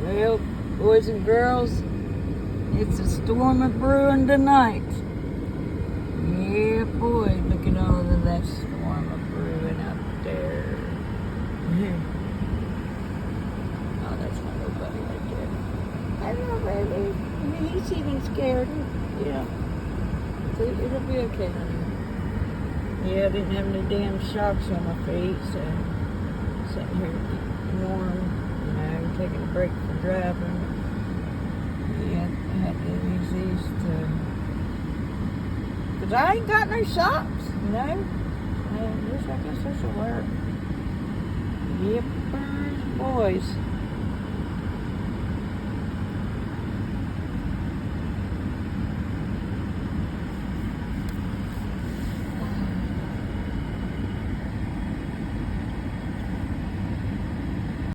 Well, boys and girls, it's a storm of brewing tonight. Yeah, boy, look at all of that storm of brewing up there. Oh, that's my little buddy right there. Hello, baby. I mean, he's even scared. Yeah. So it'll be okay, honey. Yeah, I didn't have any damn shocks on my feet, so sitting here warm, taking a break from driving. Yeah, I had to use these because I ain't got no socks, I guess I should wear. Yep, boys.